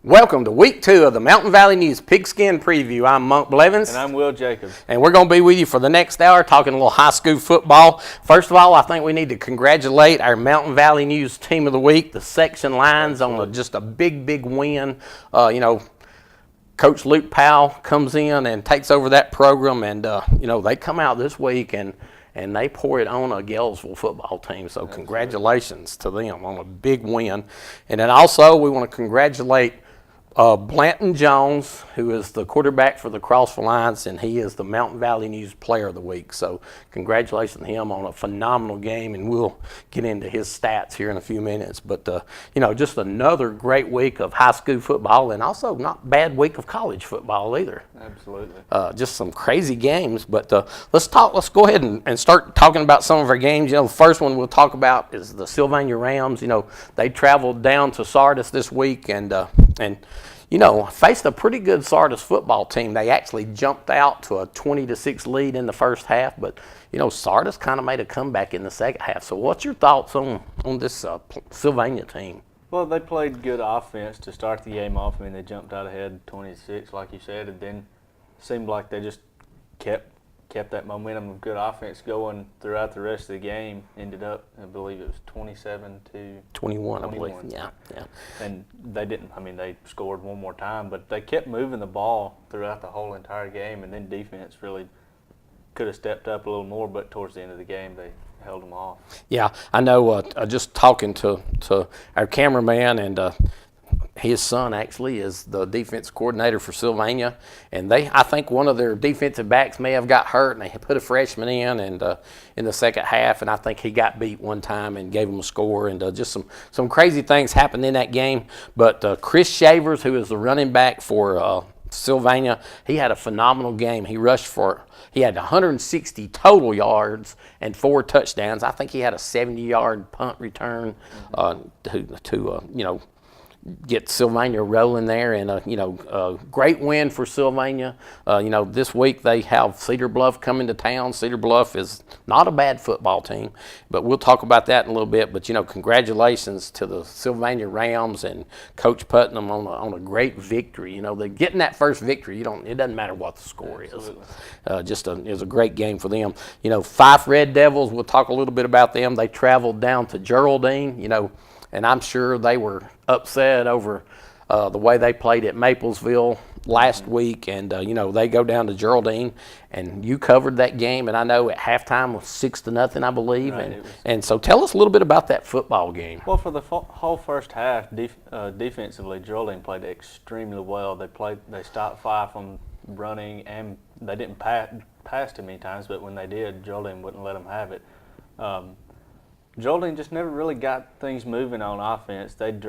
Welcome to week 2 of the Mountain Valley News Pigskin Preview. I'm Monk Blevins. And I'm Will Jacobs. And we're going to be with you for the next hour talking a little high school football. First of all, I think we need to congratulate our Mountain Valley News Team of the Week, the Section Lions, on just a big win. Coach Luke Powell comes in and takes over that program, and, they come out this week and they pour it on a Galesville football team. So congratulations to them on a big win. And then also we want to congratulate Blanton Jones, who is the quarterback for the Crossville Lions, and he is the Mountain Valley News Player of the Week. So congratulations to him on a phenomenal game, and we'll get into his stats here in a few minutes. But, just another great week of high school football, and also not bad week of college football either. Absolutely. Just some crazy games. But let's go ahead and start talking about some of our games. The first one we'll talk about is the Sylvania Rams. They traveled down to Sardis this week and faced a pretty good Sardis football team. They actually jumped out to a 20-6 lead in the first half, but Sardis kind of made a comeback in the second half. So what's your thoughts on this Sylvania team? Well, they played good offense to start the game off. I mean, they jumped out ahead 20-6, like you said, and then it seemed like they just kept that momentum of good offense going throughout the rest of the game. Ended up, I believe it was 27-21, I believe. Yeah. And they didn't. I mean, they scored one more time, but they kept moving the ball throughout the whole entire game. And then defense really could have stepped up a little more, but towards the end of the game, they held them off. Yeah, I know. Just talking to our cameraman and. His son actually is the defense coordinator for Sylvania, and I think one of their defensive backs may have got hurt, and they put a freshman in the second half, and I think he got beat one time and gave him a score, and just some crazy things happened in that game. But Chris Shavers, who is the running back for Sylvania, he had a phenomenal game. He had 160 total yards and 4 touchdowns. I think he had a 70-yard punt return to get Sylvania rolling there, and a great win for Sylvania. This week they have Cedar Bluff coming to town. Cedar Bluff is not a bad football team, but we'll talk about that in a little bit. But congratulations to the Sylvania Rams and Coach Putnam on a great victory. They're getting that first victory. It doesn't matter what the score is. It was a great game for them. Fife Red Devils. We'll talk a little bit about them. They traveled down to Geraldine. And I'm sure they were upset over the way they played at Maplesville last week. And, they go down to Geraldine, and you covered that game. And I know at halftime was 6-0, I believe. Right, and so tell us a little bit about that football game. Well, for the whole first half, defensively, Geraldine played extremely well. They stopped Fife from running, and they didn't pass too many times. But when they did, Geraldine wouldn't let them have it. Geraldine just never really got things moving on offense. They'd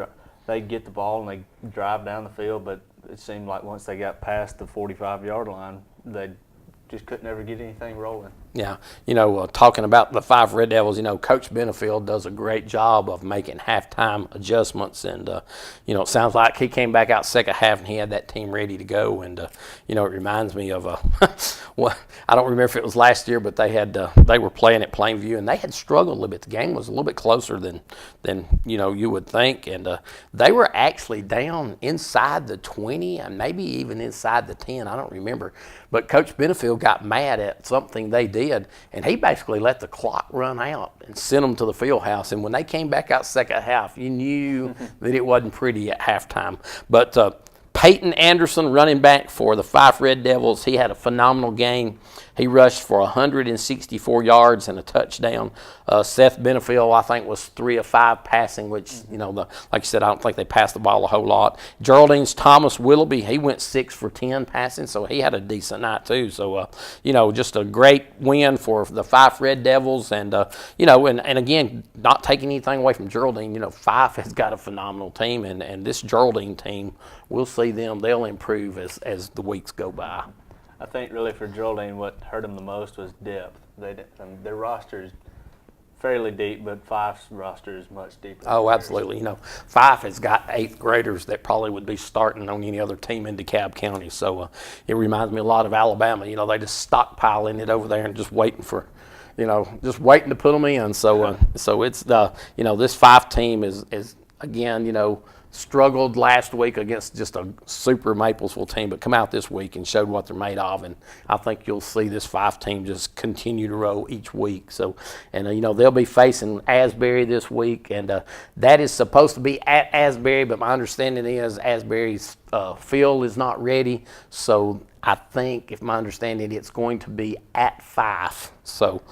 get the ball and they drive down the field, but it seemed like once they got past the 45-yard line, they just couldn't ever get anything rolling. Yeah, talking about the Fife Red Devils, Coach Benefield does a great job of making halftime adjustments, and it sounds like he came back out second half and he had that team ready to go. And it reminds me of well, I don't remember if it was last year, but they were playing at Plainview, and they had struggled a little bit. The game was a little bit closer than you would think, and they were actually down inside the 20 and maybe even inside the 10. I don't remember, but Coach Benefield got mad at something they did, and he basically let the clock run out and sent them to the field house. And when they came back out second half, you knew that it wasn't pretty at halftime. But Peyton Anderson, running back for the Fife Red Devils, he had a phenomenal game. He rushed for 164 yards and a touchdown. Seth Benefield, I think, was 3 of 5 passing, which, like I said, I don't think they passed the ball a whole lot. Geraldine's Thomas Willoughby, he went 6 for 10 passing, so he had a decent night too. So, just a great win for the Fife Red Devils. And, and again, not taking anything away from Geraldine, Fife has got a phenomenal team, and this Geraldine team, we'll see them. They'll improve as the weeks go by. I think really for Geraldine, what hurt them the most was depth. Their roster is fairly deep, but Fife's roster is much deeper. Oh, absolutely. Fife has got 8th graders that probably would be starting on any other team in DeKalb County. So it reminds me a lot of Alabama. They just stockpiling it over there and just waiting for, just waiting to put them in. So it's this Fife team is again, struggled last week against just a super Maplesville team, but come out this week and showed what they're made of. And I think you'll see this 5 team just continue to roll each week. So, and they'll be facing Asbury this week, and that is supposed to be at Asbury, but my understanding is Asbury's field is not ready. So I think, if my understanding, it's going to be at 5. So,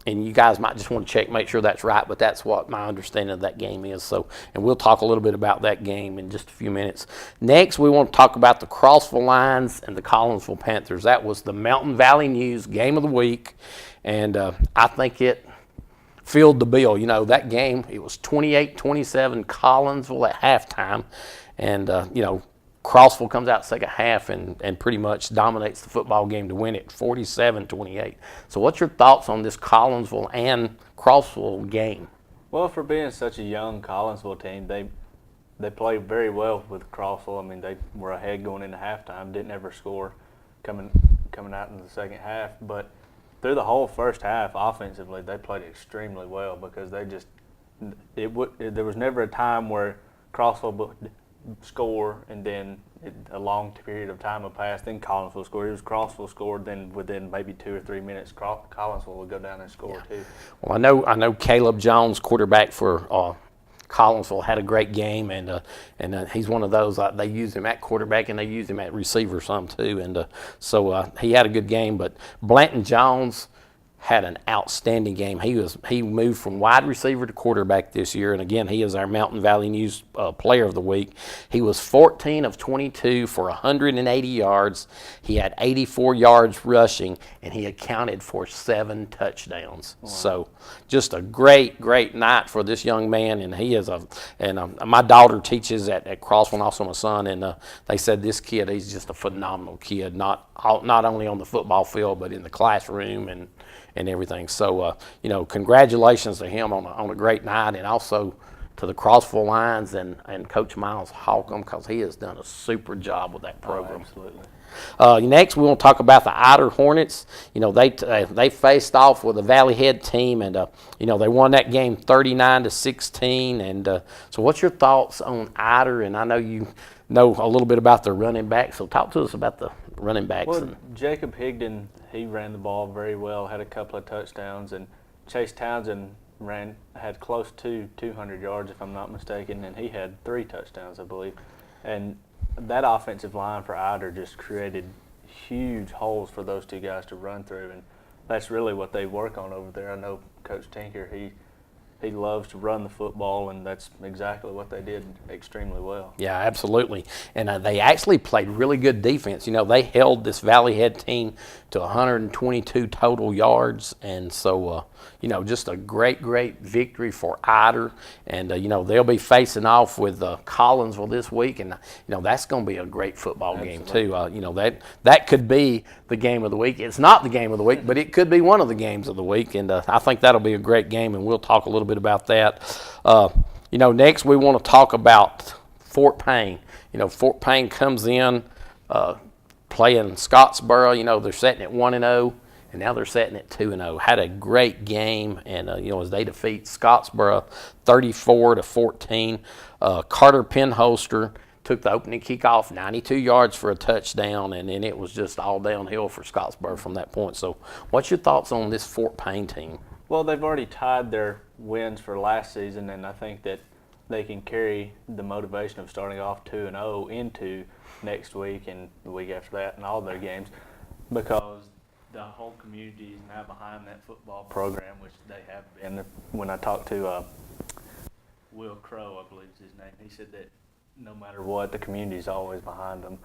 and you guys might just want to check, make sure that's right, but that's what my understanding of that game is. So, and we'll talk a little bit about that game in just a few minutes. Next, we want to talk about the Crossville Lions and the Collinsville Panthers. That was the Mountain Valley News Game of the Week, and I think it filled the bill. That game, it was 28-27 Collinsville at halftime, and, Crossville comes out second half and pretty much dominates the football game to win it 47-28. So what's your thoughts on this Collinsville and Crossville game? Well, for being such a young Collinsville team, they played very well with Crossville. I mean, they were ahead going into halftime, didn't ever score coming out in the second half. But through the whole first half, offensively, they played extremely well because there was never a time where Crossville would score and then a long period of time would pass, then Collinsville scored. It was Crossville scored, then within maybe 2 or 3 minutes, Collinsville would go down and score too. Well, I know Caleb Jones, quarterback for Collinsville, had a great game, and he's one of those. They use him at quarterback and they use him at receiver some too, and so he had a good game. But Blanton Jones had an outstanding game. He moved from wide receiver to quarterback this year, and again, he is our Mountain Valley News Player of the Week. He was 14 of 22 for 180 yards. He had 84 yards rushing, and he accounted for 7 touchdowns. Wow. So, just a great night for this young man, and he is my daughter teaches at Crossville, and also my son, and they said this kid, he's just a phenomenal kid, not only on the football field, but in the classroom and everything. So, congratulations to him on a great night, and also to the Crossville Lions and Coach Miles Holcomb, because he has done a super job with that program. Oh, absolutely. Next, we want to talk about the Eider Hornets. They faced off with a Valley Head team, and they won that game 39-16. And so, what's your thoughts on Eider? And I know you know a little bit about their running back, so talk to us about the running backs. Well, Jacob Higdon, he ran the ball very well, had a couple of touchdowns, and Chase Townsend had close to 200 yards, if I'm not mistaken, and he had 3 touchdowns, I believe. And that offensive line for Eider just created huge holes for those 2 guys to run through, and that's really what they work on over there. I know Coach Tinker, he loves to run the football, and that's exactly what they did extremely well. Yeah, absolutely. And they actually played really good defense. They held this Valley Head team to 122 total yards, and so, just a great victory for Eider. And, they'll be facing off with Collinsville this week, and, that's going to be a great football game too. That could be the game of the week. It's not the game of the week, but it could be one of the games of the week, and I think that'll be a great game, and we'll talk a little bit about that. Next we want to talk about Fort Payne. Fort Payne comes in playing Scottsboro. They're sitting at 1-0, and now they're sitting at 2-0. Had a great game, and as they defeat Scottsboro 34-14. Carter Penholster took the opening kickoff, 92 yards for a touchdown, and then it was just all downhill for Scottsboro from that point. So what's your thoughts on this Fort Payne team? Well, they've already tied their wins for last season, and I think that they can carry the motivation of starting off 2-0 into next week and the week after that and all their games, because the whole community is now behind that football program, which they have been. When I talked to Will Crow, I believe is his name, he said that no matter what, the community is always behind them,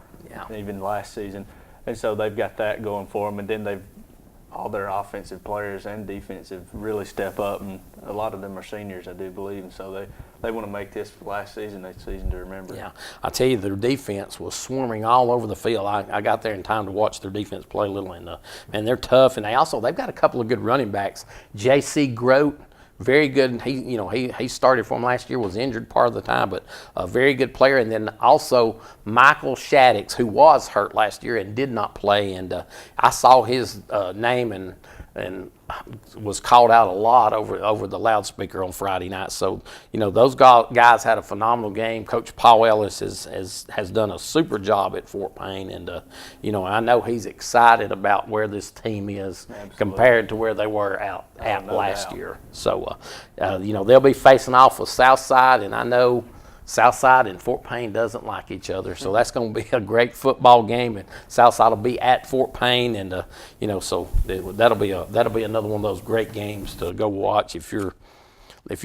even last season. And so they've got that going for them, and then all their offensive players and defensive really step up, and a lot of them are seniors, I do believe, and so they want to make this last season a season to remember. Yeah, I tell you, their defense was swarming all over the field. I got there in time to watch their defense play a little, and they're tough, and they've got a couple of good running backs. J.C. Grote, very good. He started for them last year, was injured part of the time, but a very good player. And then also Michael Shaddix, who was hurt last year and did not play. And I saw his name, and and was called out a lot over the loudspeaker on Friday night. So, those guys had a phenomenal game. Coach Paul Ellis has done a super job at Fort Payne, and I know he's excited about where this team is compared to where they were at last year. So, they'll be facing off with Southside, and I know Southside and Fort Payne doesn't like each other, so that's going to be a great football game. And Southside will be at Fort Payne, and so that'll be another one of those great games to go watch if you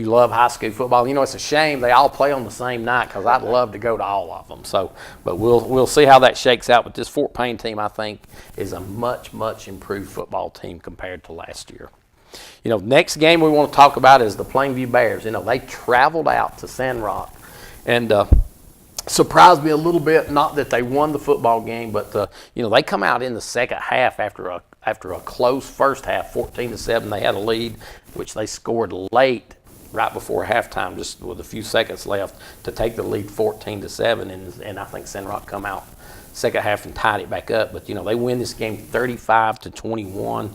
love high school football. It's a shame they all play on the same night because I'd love to go to all of them. So, but we'll see how that shakes out. But this Fort Payne team, I think, is a much improved football team compared to last year. Next game we want to talk about is the Plainview Bears. They traveled out to Sandrock. And surprised me a little bit, not that they won the football game, but they come out in the second half after a close first half, 14-7. They had a lead, which they scored late, right before halftime, just with a few seconds left, to take the lead 14-7. And I think Sandrock come out second half and tied it back up. But they win this game 35-21.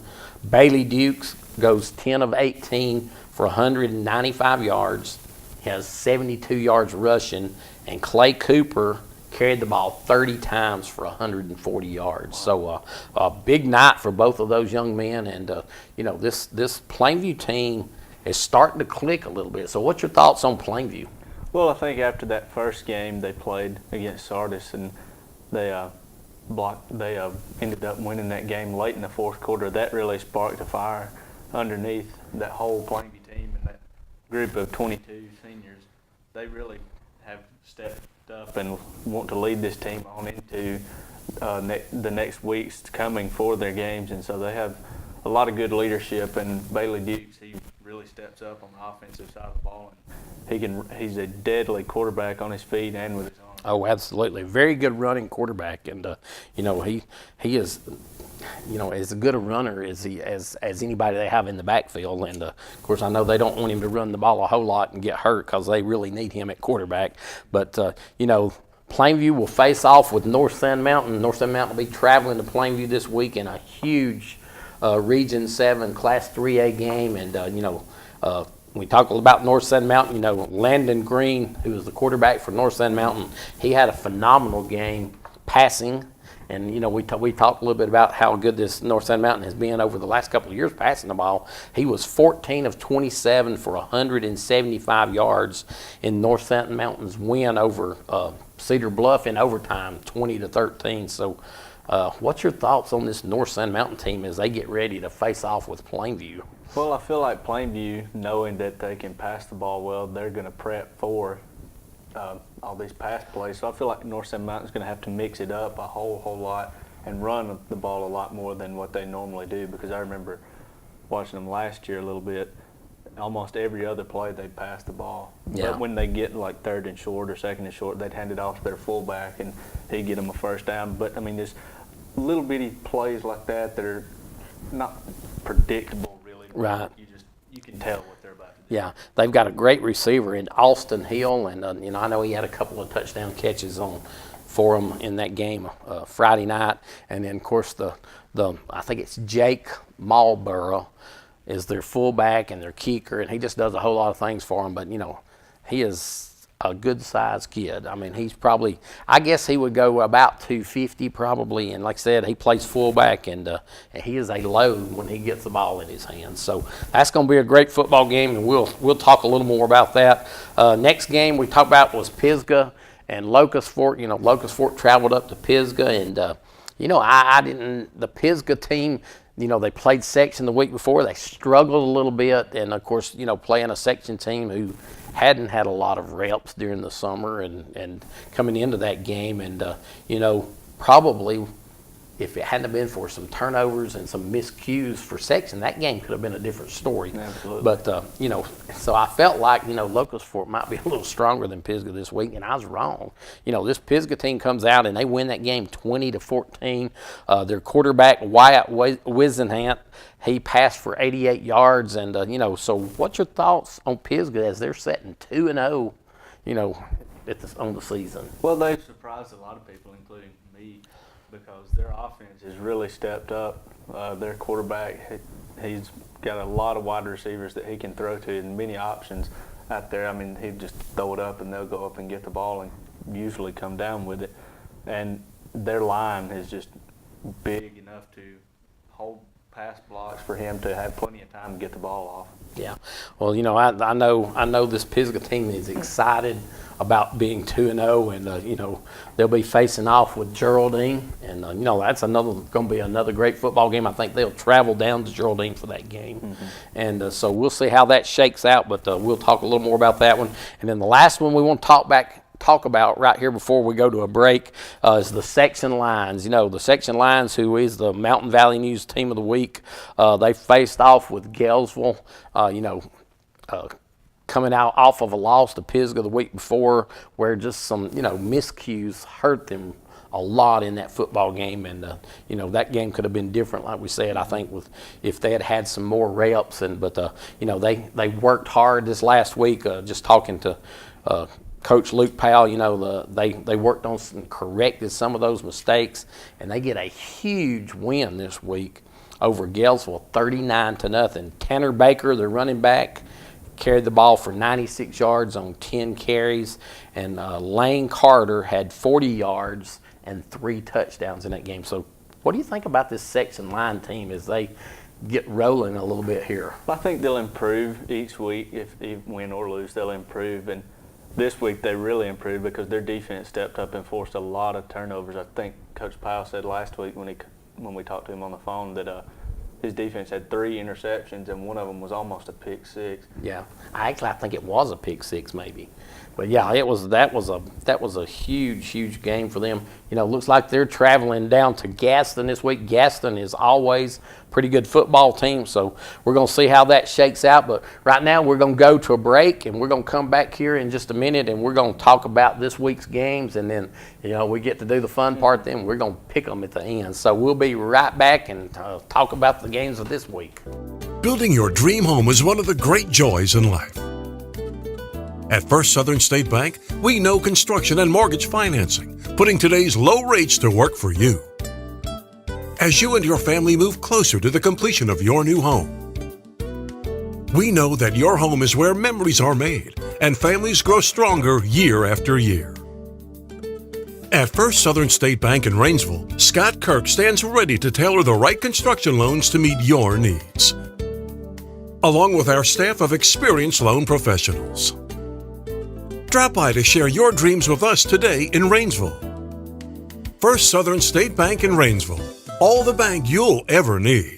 Bailey Dukes goes 10 of 18 for 195 yards. He has 72 yards rushing, and Clay Cooper carried the ball 30 times for 140 yards. So a big night for both of those young men, and this Plainview team is starting to click a little bit. So what's your thoughts on Plainview? Well, I think after that first game they played against Sardis, and they ended up winning that game late in the fourth quarter. That really sparked a fire underneath that whole Plainview team and that group of 22 seniors. They really have stepped up and want to lead this team on into the next weeks coming for their games, and so they have a lot of good leadership. And Bailey Dukes, he really steps up on the offensive side of the ball, and he's a deadly quarterback on his feet and with his arms. Oh, absolutely, very good running quarterback, and he is. As good a runner as anybody they have in the backfield. And, of course, I know they don't want him to run the ball a whole lot and get hurt because they really need him at quarterback. But, Plainview will face off with North Sand Mountain. North Sand Mountain will be traveling to Plainview this week in a huge Region 7 Class 3A game. And, we talk about North Sand Mountain. Landon Green, who is the quarterback for North Sand Mountain, he had a phenomenal game passing. And, we talked a little bit about how good this North Sand Mountain has been over the last couple of years passing the ball. He was 14 of 27 for 175 yards in North Sand Mountain's win over Cedar Bluff in overtime, 20-13. So what's your thoughts on this North Sand Mountain team as they get ready to face off with Plainview? Well, I feel like Plainview, knowing that they can pass the ball well, they're going to prep for all these pass plays. So I feel like North Sand Mountain's going to have to mix it up a whole lot and run the ball a lot more than what they normally do, because I remember watching them last year a little bit. Almost every other play they pass the ball. Yeah. But when they get like third and short or second and short, they'd hand it off to their fullback and he'd get them a first down. But, I mean, there's little bitty plays like that that are not predictable really. Right. You can tell what they're about to do. Yeah, they've got a great receiver in Austin Hill, and I know he had a couple of touchdown catches for them in that game Friday night. And then, of course, the I think it's Jake Marlborough is their fullback and their kicker, and he just does a whole lot of things for them. But he is a good-sized kid. I mean, he's probably, I guess he would go about 250 probably, and like I said, he plays fullback, and he is a load when he gets the ball in his hands. So that's going to be a great football game, and we'll talk a little more about that. Next game we talked about was Pisgah and Locust Fork. Locust Fork traveled up to Pisgah, and I didn't. The Pisgah team, they played section the week before. They struggled a little bit, and of course, playing a section team who hadn't had a lot of reps during the summer and coming into that game, and probably if it hadn't been for some turnovers and some miscues for section, that game could have been a different story. Absolutely. But so I felt like Locust Fork might be a little stronger than Pisgah this week, and I was wrong. This Pisgah team comes out and they win that game 20-14. Their quarterback Wyatt Wisenhant, he passed for 88 yards, and so what's your thoughts on Pisgah as they're setting 2-0, on the season? Well, they've surprised a lot of people, including me, because their offense has really stepped up. Their quarterback, he's got a lot of wide receivers that he can throw to and many options out there. I mean, he'd just throw it up and they'll go up and get the ball and usually come down with it. And their line is just big enough to hold pass blocks for him to have plenty of time to get the ball off. Yeah. Well, I know this Pisgah team is excited about being 2-0, and they'll be facing off with Geraldine, and that's going to be another great football game. I think they'll travel down to Geraldine for that game, and so we'll see how that shakes out. But we'll talk a little more about that one, and then the last one we want to talk about right here before we go to a break is the Section Lions. The Section Lions, who is the Mountain Valley News Team of the Week, they faced off with Galesville, coming out off of a loss to Pisgah the week before, where just some, miscues hurt them a lot in that football game, and that game could have been different, like we said. I think if they had some more reps, but they worked hard this last week. Just talking to Coach Luke Powell, they worked on corrected some of those mistakes, and they get a huge win this week over Galesville, 39-0. Tanner Baker, their running back, carried the ball for 96 yards on 10 carries, and Lane Carter had 40 yards and 3 touchdowns in that game. So what do you think about this Section Line team as they get rolling a little bit here? I think they'll improve each week. If they win or lose, they'll improve. And this week they really improved because their defense stepped up and forced a lot of turnovers. I think Coach Powell said last week when we talked to him on the phone that his defense had 3 interceptions, and one of them was almost a pick six. Yeah, I think it was a pick six maybe, but yeah, that was a huge game for them. Looks like they're traveling down to Gaston this week. Gaston is always a pretty good football team, so we're going to see how that shakes out. But right now we're going to go to a break, and we're going to come back here in just a minute, and we're going to talk about this week's games, and then we get to do the fun part. Then we're going to pick them at the end. So we'll be right back and talk about the games of this week. Building your dream home is one of the great joys in life. At First Southern State Bank, we know construction and mortgage financing, putting today's low rates to work for you. As you and your family move closer to the completion of your new home, we know that your home is where memories are made and families grow stronger year after year. At First Southern State Bank in Rainsville, Scott Kirk stands ready to tailor the right construction loans to meet your needs, along with our staff of experienced loan professionals. Drop by to share your dreams with us today in Rainsville. First Southern State Bank in Rainsville, all the bank you'll ever need.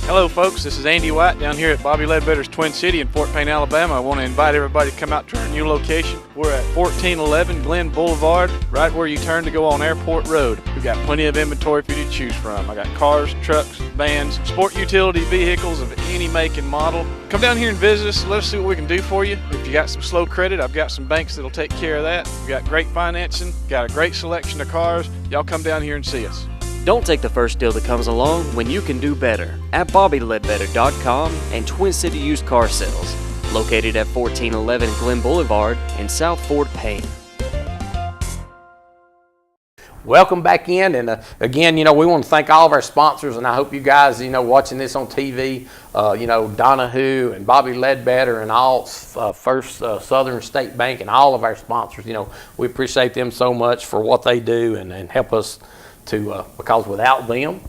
Hello folks, this is Andy White down here at Bobby Ledbetter's Twin City in Fort Payne, Alabama. I want to invite everybody to come out to our new location. We're at 1411 Glen Boulevard, right where you turn to go on Airport Road. We've got plenty of inventory for you to choose from. I got cars, trucks, vans, sport utility vehicles of any make and model. Come down here and visit us. Let us see what we can do for you. If you got some slow credit, I've got some banks that'll take care of that. We've got great financing, got a great selection of cars. Y'all come down here and see us. Don't take the first deal that comes along when you can do better at BobbyLedbetter.com and Twin City Used Car Sales, located at 1411 Glen Boulevard in South Fort Payne. Welcome back in, and again, we want to thank all of our sponsors, and I hope you guys, watching this on TV, Donahue and Bobby Ledbetter and all First Southern State Bank and all of our sponsors. We appreciate them so much for what they do and help us to because without them,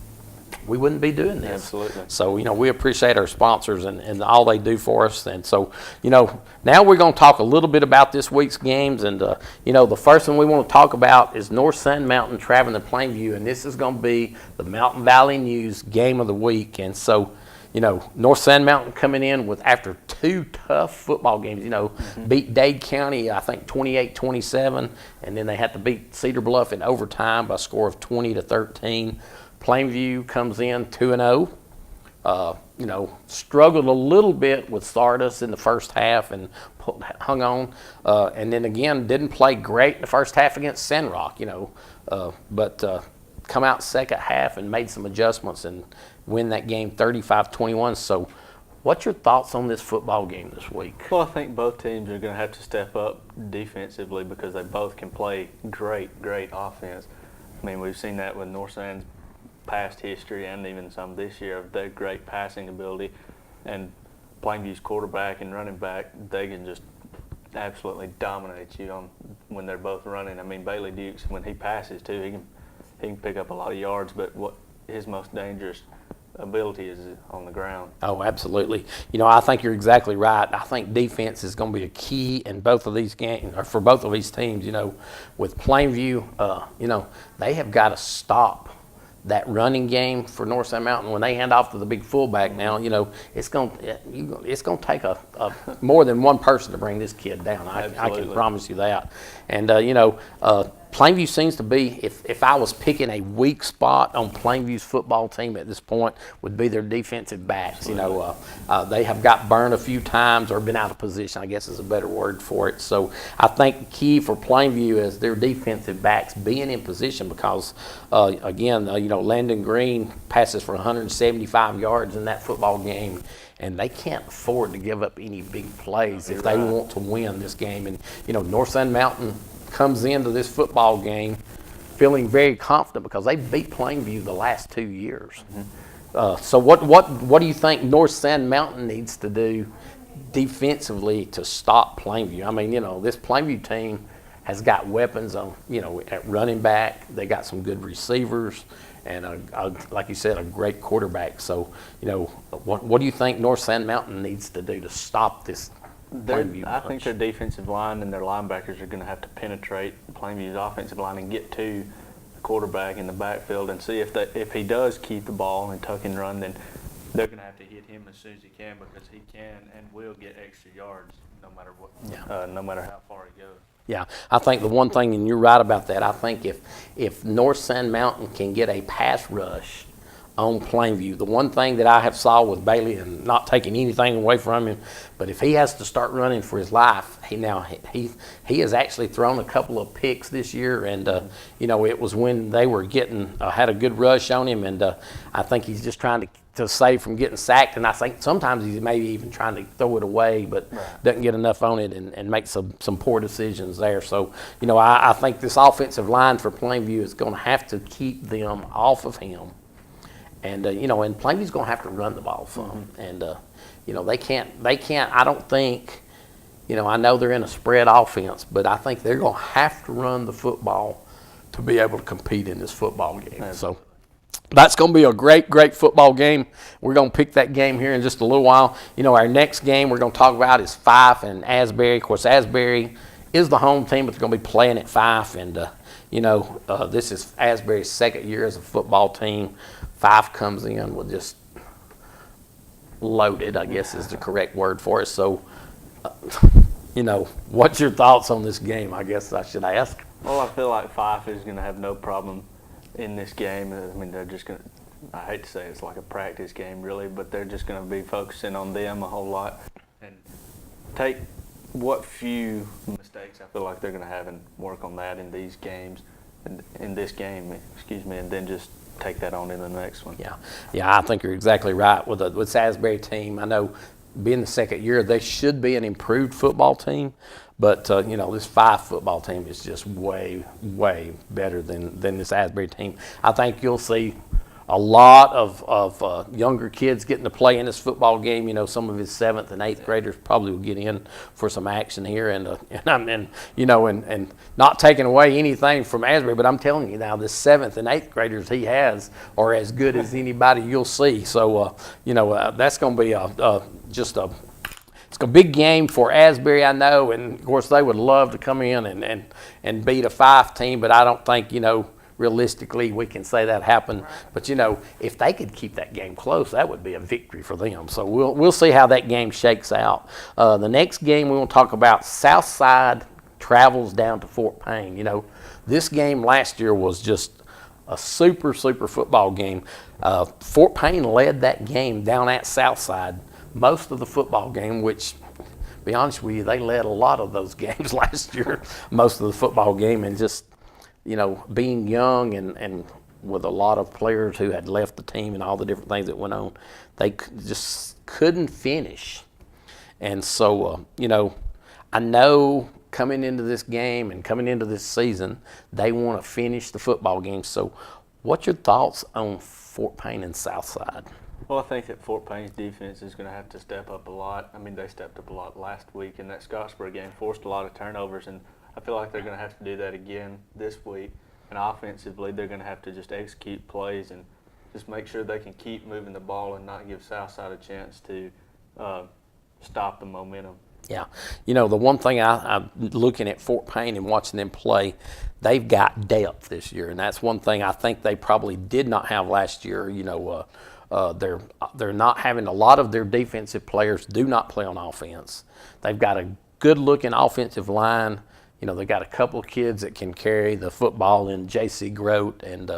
we wouldn't be doing this. Absolutely. So, we appreciate our sponsors and all they do for us. And so, now we're going to talk a little bit about this week's games. And, the first one we want to talk about is North Sun Mountain traveling to Plainview. And this is going to be the Mountain Valley News Game of the Week. And so, North Sun Mountain coming in after 2 tough football games, beat Dade County, I think 28-27, and then they had to beat Cedar Bluff in overtime by a score of 20-13. Plainview comes in 2-0. Struggled a little bit with Sardis in the first half and hung on, and then again didn't play great in the first half against Sandrock, but come out second half and made some adjustments and win that game 35-21. So what's your thoughts on this football game this week? Well, I think both teams are going to have to step up defensively because they both can play great offense. I mean, we've seen that with North Sands past history and even some this year of their great passing ability. And Plainview's quarterback and running back, they can just absolutely dominate you on when they're both running. I mean, Bailey Dukes, when he passes too, he can pick up a lot of yards, but what his most dangerous ability is on the ground. Oh, absolutely. I think you're exactly right. I think defense is going to be a key in both of these games, or for both of these teams. With Plainview, they have got to stop that running game for North Sand Mountain. When they hand off to the big fullback now, it's going to take a more than one person to bring this kid down. I can promise you that. And Plainview seems to be, if I was picking a weak spot on Plainview's football team at this point, would be their defensive backs. They have got burned a few times or been out of position, I guess is a better word for it. So I think the key for Plainview is their defensive backs being in position because, Landon Green passes for 175 yards in that football game. And they can't afford to give up any big plays if they want to win this game. And, North Sand Mountain comes into this football game feeling very confident because they beat Plainview the last 2 years. So what do you think North Sand Mountain needs to do defensively to stop Plainview? I mean, this Plainview team has got weapons on, at running back. They got some good receivers and, like you said, a great quarterback. So, what do you think North Sand Mountain needs to do to stop this Plainview I think their defensive line and their linebackers are going to have to penetrate Plainview's offensive line and get to the quarterback in the backfield and see if he does keep the ball and tuck and run, then they're going to have to hit him as soon as he can because he can and will get extra yards no matter what, no matter how far he goes. Yeah, I think the one thing, and you're right about that, I think if North Sand Mountain can get a pass rush on Plainview, the one thing that I have saw with Bailey, and not taking anything away from him, but if he has to start running for his life, he has actually thrown a couple of picks this year, and it was when they were had a good rush on him, and I think he's just trying to save from getting sacked, and I think sometimes he's maybe even trying to throw it away, but doesn't get enough on it and make some poor decisions there. So, I think this offensive line for Plainview is going to have to keep them off of him. And, and Plainview's going to have to run the ball some. And, they can't, I don't think, I know they're in a spread offense, but I think they're going to have to run the football to be able to compete in this football game. So that's going to be a great, great football game. We're going to pick that game here in just a little while. Our next game we're going to talk about is Fife and Asbury. Of course, Asbury is the home team, but they're going to be playing at Fife. And, this is Asbury's second year as a football team. Fife comes in with just loaded, I guess is the correct word for it. So, what's your thoughts on this game, I guess I should ask? Well, I feel like Fife is going to have no problem in this game. I mean, they're just going to, I hate to say it's like a practice game really, but they're just going to be focusing on them a whole lot and take what few mistakes I feel like they're going to have and work on that in these games, in this game, and then just take that on in the next one. Yeah, I think you're exactly right. With the Asbury team, I know being the second year, they should be an improved football team, but this Fife football team is just way, way better than this Asbury team. I think you'll see a lot of younger kids getting to play in this football game. Some of his 7th and 8th graders probably will get in for some action here, and not taking away anything from Asbury, but I'm telling you now, the 7th and 8th graders he has are as good as anybody you'll see. So that's going to be it's a big game for Asbury, I know, and of course they would love to come in and beat a Fife team, but I don't think realistically we can say that happened. But if they could keep that game close, that would be a victory for them. So we'll see how that game shakes out. The next game we want to talk about, Southside travels down to Fort Payne. This game last year was just a super, super football game. Fort Payne led that game down at Southside most of the football game, which, to be honest with you, they led a lot of those games last year, most of the football game, and just being young and with a lot of players who had left the team and all the different things that went on, they just couldn't finish. And so, I know coming into this game and coming into this season, they want to finish the football game. So What's your thoughts on Fort Payne and Southside? Well, I think that Fort Payne's defense is going to have to step up a lot. I mean, they stepped up a lot last week, and that Scottsboro game forced a lot of turnovers, and I feel like they're going to have to do that again this week. And offensively, they're going to have to just execute plays and just make sure they can keep moving the ball and not give Southside a chance to stop the momentum. Yeah. You know, the one thing I'm looking at Fort Payne and watching them play, they've got depth this year, and that's one thing I think they probably did not have last year. You know, they're not having a lot of their defensive players do not play on offense. They've got a good-looking offensive line. You know, they've got a couple of kids that can carry the football in J.C. Grote and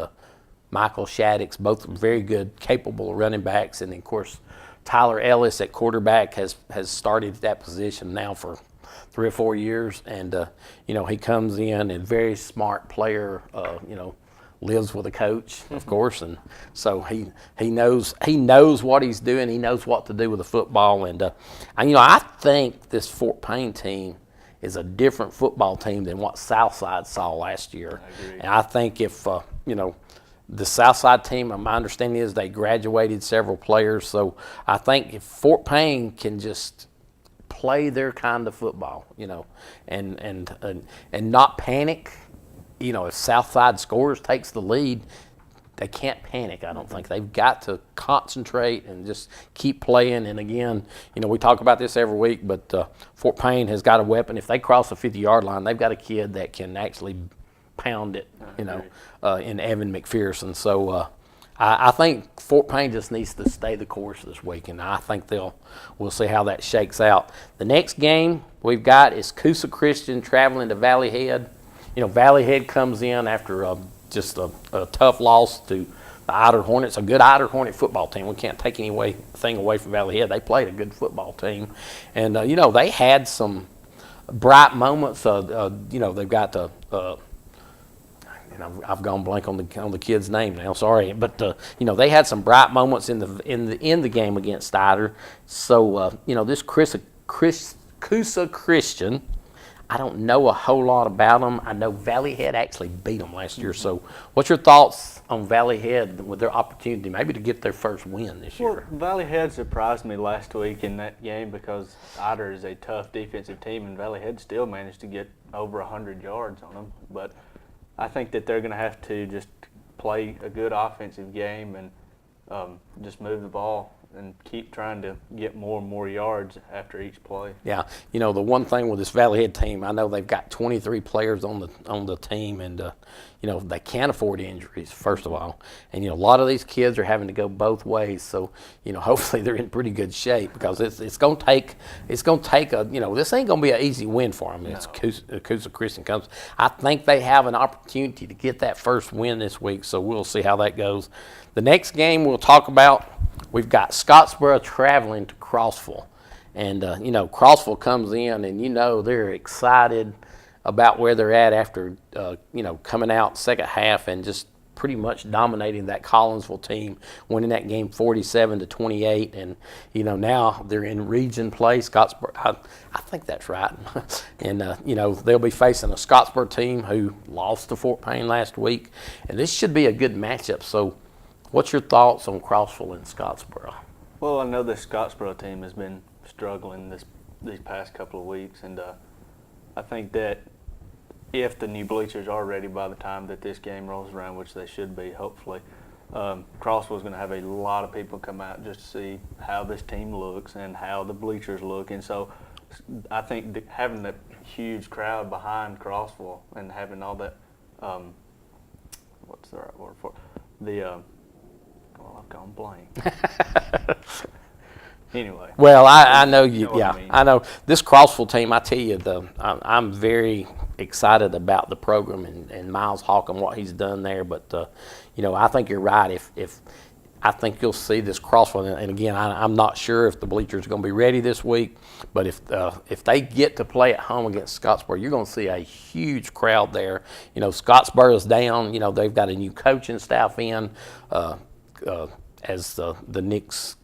Michael Shaddix, both very good, capable running backs. And, then, of course, Tyler Ellis at quarterback has started that position now for 3 or 4 years. And, you know, he comes in and very smart player, you know, lives with a coach, of course. And so he knows what he's doing. He knows what to do with the football. And you know, I think this Fort Payne team is a different football team than what Southside saw last year. I agree. And I think if, you know, the Southside team, my understanding is they graduated several players. So I think if Fort Payne can just play their kind of football, you know, and not panic, you know, if Southside scores, takes the lead, they can't panic, I don't think. They've got to concentrate and just keep playing. And, again, you know, we talk about this every week, but Fort Payne has got a weapon. If they cross the 50-yard line, they've got a kid that can actually pound it, you know, in Evan McPherson. So I think Fort Payne just needs to stay the course this week, and I think we'll see how that shakes out. The next game we've got is Coosa Christian traveling to Valley Head. You know, Valley Head comes in after just a tough loss to the Eider Hornets, a good Eider Hornet football team. We can't take anything away from Valley Head. They played a good football team. And, you know, they had some bright moments. You know, they've got the and I've gone blank on the kid's name now. Sorry, but you know, they had some bright moments in the game against Eider. So you know, this Coosa Christian, I don't know a whole lot about them. I know Valley Head actually beat them last year. So what's your thoughts on Valley Head with their opportunity maybe to get their first win this year? Well, Valley Head surprised me last week in that game because Eider is a tough defensive team, and Valley Head still managed to get over 100 yards on them. But I think that they're going to have to just play a good offensive game and just move the ball and keep trying to get more and more yards after each play. Yeah, you know, the one thing with this Valley Head team, I know they've got 23 players on the team, and you know, they can't afford injuries, first of all. And you know, a lot of these kids are having to go both ways. So you know, hopefully they're in pretty good shape, because it's going to take a, you know, this ain't going to be an easy win for them. No. It's Coosa Christian comes. I think they have an opportunity to get that first win this week. So we'll see how that goes. The next game we'll talk about. We've got Scottsboro traveling to Crossville. And, you know, Crossville comes in, and, you know, they're excited about where they're at after, you know, coming out second half and just pretty much dominating that Collinsville team, winning that game 47-28. And, you know, now they're in region play. Scottsboro, I think that's right. And, you know, they'll be facing a Scottsboro team who lost to Fort Payne last week. And this should be a good matchup. So, what's your thoughts on Crossville and Scottsboro? Well, I know the Scottsboro team has been struggling these past couple of weeks, and I think that if the new bleachers are ready by the time that this game rolls around, which they should be, hopefully, Crossville is going to have a lot of people come out just to see how this team looks and how the bleachers look. And so I think having that huge crowd behind Crossville and having all that, what's the right word for it? I've gone blank. Anyway. Well, I know you. Know Yeah, I mean. I know this Crossville team. I tell you, I'm very excited about the program and Miles Hawk and what he's done there. But you know, I think you're right. If I think you'll see this Crossville, and again, I'm not sure if the bleachers are going to be ready this week. But if they get to play at home against Scottsboro, you're going to see a huge crowd there. You know, Scottsboro's down. You know, they've got a new coaching staff in. As the Nix,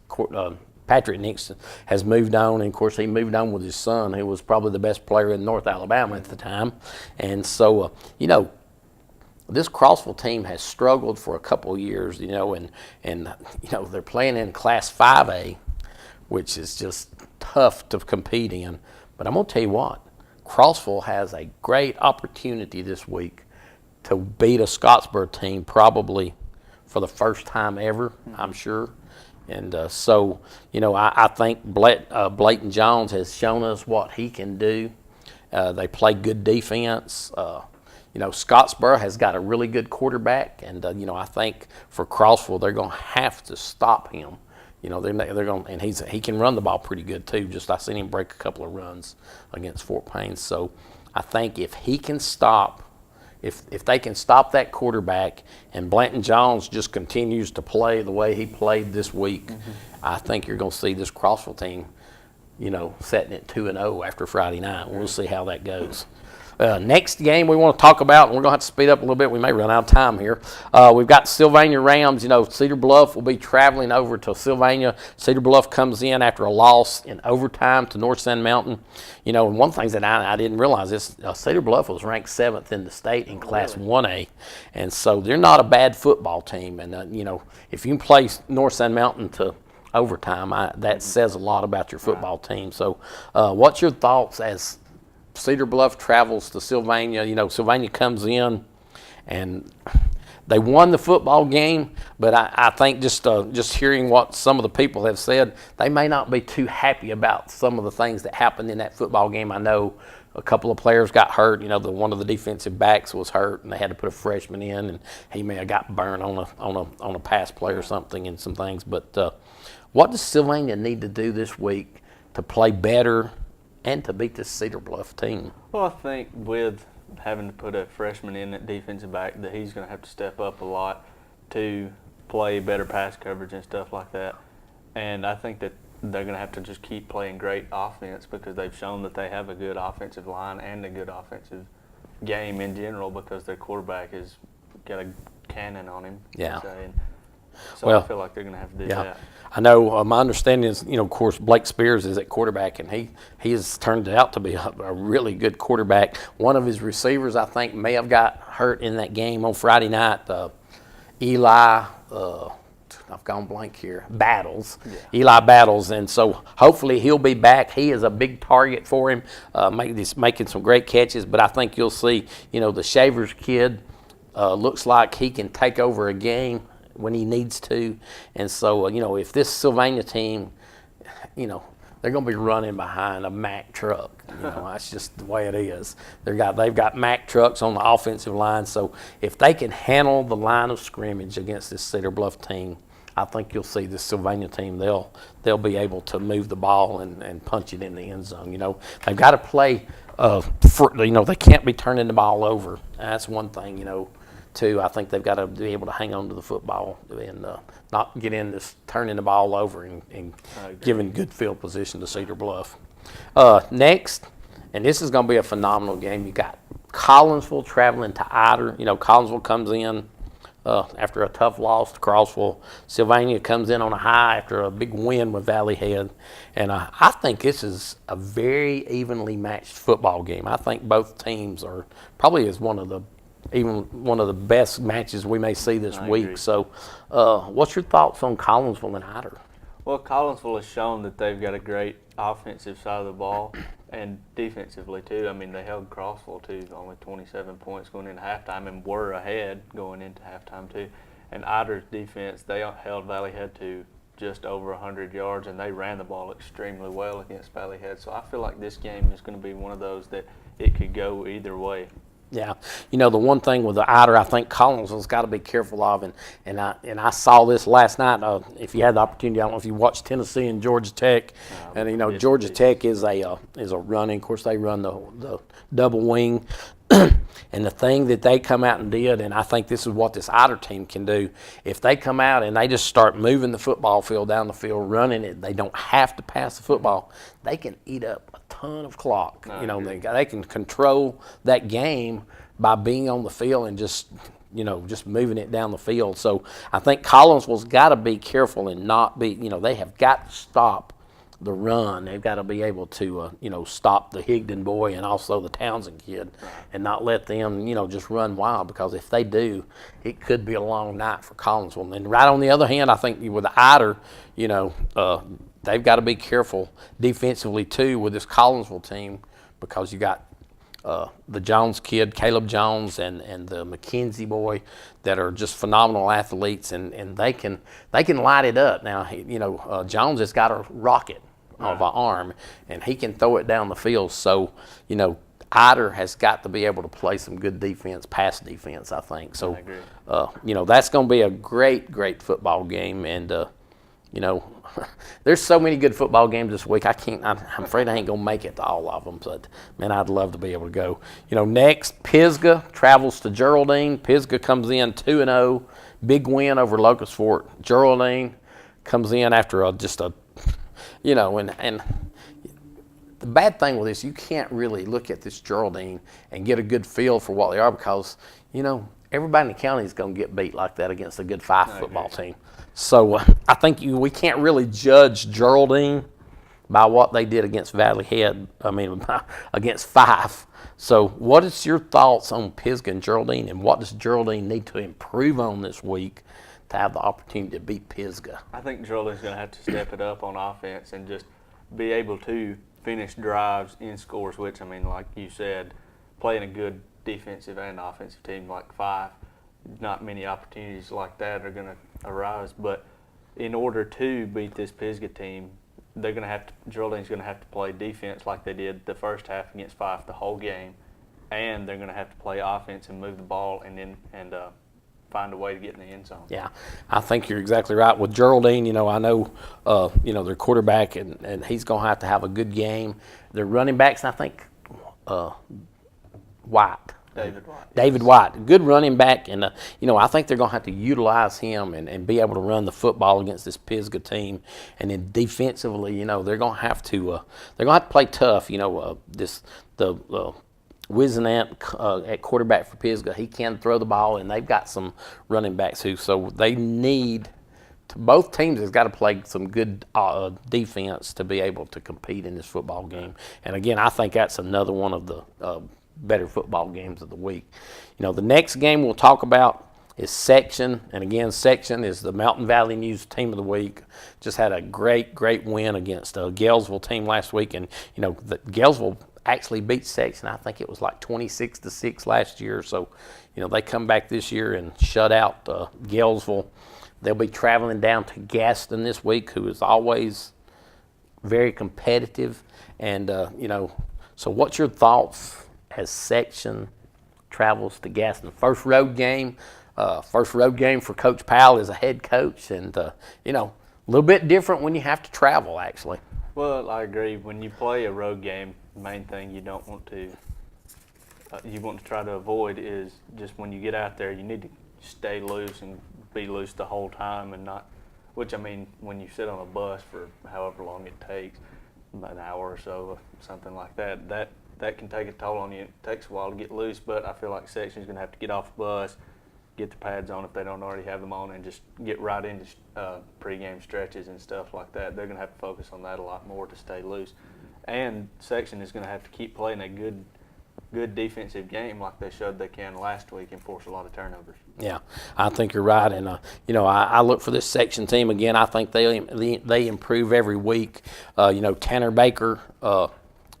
Patrick Nix has moved on, and of course he moved on with his son, who was probably the best player in North Alabama at the time. And so, you know, this Crossville team has struggled for a couple of years, and they're playing in Class 5A, which is just tough to compete in. But I'm going to tell you what, Crossville has a great opportunity this week to beat a Scottsboro team probably for the first time ever, I'm sure. And so, I think Blayton Jones has shown us what he can do. They play good defense. Scottsboro has got a really good quarterback, and I think for Crossville they're going to have to stop him. They're going, and he can run the ball pretty good too. Just I seen him break a couple of runs against Fort Payne. So I think if he can stop, if they can stop that quarterback, and Blanton Jones just continues to play the way he played this week, I think you're going to see this Crossville team, setting it 2-0 after Friday night. We'll see how that goes. Next game we want to talk about, and we're going to have to speed up a little bit. We may run out of time here. We've got Sylvania Rams. Cedar Bluff will be traveling over to Sylvania. Cedar Bluff comes in after a loss in overtime to North Sand Mountain. And one thing that I didn't realize is Cedar Bluff was ranked 7th in the state in Class 1A. And so they're not a bad football team. And, if you can play North Sand Mountain to overtime, that says a lot about your football team. So what's your thoughts as Cedar Bluff travels to Sylvania? Sylvania comes in, and they won the football game, but I think just hearing what some of the people have said, they may not be too happy about some of the things that happened in that football game. I know a couple of players got hurt. One of the defensive backs was hurt, and they had to put a freshman in, and he may have got burned on a pass play or something and some things. But what does Sylvania need to do this week to play better and to beat this Cedar Bluff team? Well, I think with having to put a freshman in at defensive back, that he's going to have to step up a lot to play better pass coverage and stuff like that. And I think that they're going to have to just keep playing great offense, because they've shown that they have a good offensive line and a good offensive game in general, because their quarterback has got a cannon on him. Yeah. So I feel like they're going to have to do that. I know my understanding is, of course, Blake Spears is at quarterback, and he has turned out to be a really good quarterback. One of his receivers, I think, may have got hurt in that game on Friday night. Eli, I've gone blank here, Battles. Yeah. Eli Battles, and so hopefully he'll be back. He is a big target for him, making some great catches, but I think you'll see, the Shavers kid looks like he can take over a game when he needs to. And so, if this Sylvania team, they're going to be running behind a Mack truck. That's just the way it is. They've got Mack trucks on the offensive line. So if they can handle the line of scrimmage against this Cedar Bluff team, I think you'll see this Sylvania team. They'll be able to move the ball and punch it in the end zone. They've got to play. They can't be turning the ball over. That's one thing. Too, I think they've got to be able to hang on to the football and not get in this turning the ball over and giving good field position to Cedar Bluff. Next, and this is going to be a phenomenal game, you got Collinsville traveling to Ider. Collinsville comes in after a tough loss to Crossville. Sylvania comes in on a high after a big win with Valley Head. And I think this is a very evenly matched football game. I think both teams are probably one of the best matches we may see this week. Agree. So what's your thoughts on Collinsville and Ider? Well, Collinsville has shown that they've got a great offensive side of the ball and defensively too. I mean, they held Crossville to only 27 points going into halftime and were ahead going into halftime too. And Ider's defense, they held Valley Head to just over 100 yards, and they ran the ball extremely well against Valley Head. So I feel like this game is going to be one of those that it could go either way. Yeah, the one thing with the Ider, I think Collinsville's got to be careful of, and I saw this last night. If you had the opportunity, I don't know if you watched Tennessee and Georgia Tech, and Georgia Tech is a running. Of course, they run the double wing, and the thing that they come out and did, and I think this is what this Ider team can do. If they come out and they just start moving the football field down the field, running it, they don't have to pass the football. They can eat up a ton of clock. They can control that game by being on the field and just moving it down the field. So I think Collinsville's got to be careful and not be, they have got to stop the run. They've got to be able to, stop the Higdon boy and also the Townsend kid, and not let them, just run wild. Because if they do, it could be a long night for Collinsville. And right on the other hand, I think with Ider, they've got to be careful defensively too with this Collinsville team, because you got the Jones kid, Caleb Jones, and the McKenzie boy that are just phenomenal athletes, and they can light it up. Now, Jones has got a rocket of an arm, and he can throw it down the field. So, Ider has got to be able to play some good defense, pass defense, I think. So, I agree. That's going to be a great football game, and there's so many good football games this week. I'm afraid I ain't gonna make it to all of them, but man, I'd love to be able to go. Next, Pisgah travels to Geraldine. Pisgah comes in 2-0, big win over Locust Fork. Geraldine comes in after and the bad thing with this, you can't really look at this Geraldine and get a good feel for what they are, because everybody in the county is going to get beat like that against a good Fife football team. So I think we can't really judge Geraldine by what they did against against Fife. So what is your thoughts on Pisgah and Geraldine, and what does Geraldine need to improve on this week to have the opportunity to beat Pisgah? I think Geraldine's going to have to step it up on offense and just be able to finish drives in scores, which, like you said, playing a good defensive and offensive team like Fife, not many opportunities like that are going to arise. But in order to beat this Pisgah team, Geraldine's going to have to play defense like they did the first half against Fife the whole game, and they're going to have to play offense and move the ball and find a way to get in the end zone. Yeah, I think you're exactly right. With Geraldine, I know, their quarterback, and he's going to have a good game. Their running backs, I think, David White, good running back, and I think they're going to have to utilize him and be able to run the football against this Pisgah team. And then defensively, they're going to have to play tough. The Wisenant at quarterback for Pisgah, he can throw the ball, and they've got some running backs who. So they need to, both teams has got to play some good defense to be able to compete in this football game. And again, I think that's another one of the better football games of the week. The next game we'll talk about is Section, and again, Section is the Mountain Valley News Team of the Week. Just had a great win against a Galesville team last week, and the Galesville actually beat Section. I think it was like 26-6 last year. So, they come back this year and shut out Galesville. They'll be traveling down to Gaston this week, who is always very competitive, and so what's your thoughts as Section travels to Gaston? First road game for Coach Powell as a head coach, and a little bit different when you have to travel, actually. Well, I agree. When you play a road game, the main thing you don't want to you want to try to avoid is just when you get out there, you need to stay loose and be loose the whole time, and not, which when you sit on a bus for however long it takes, about an hour or so, something like that, that can take a toll on you. It takes a while to get loose, but I feel like Section's going to have to get off the bus, get the pads on if they don't already have them on, and just get right into pregame stretches and stuff like that. They're going to have to focus on that a lot more to stay loose. And Section is going to have to keep playing a good defensive game like they showed they can last week and force a lot of turnovers. Yeah, I think you're right, and I look for this Section team again. I think they improve every week. Tanner Baker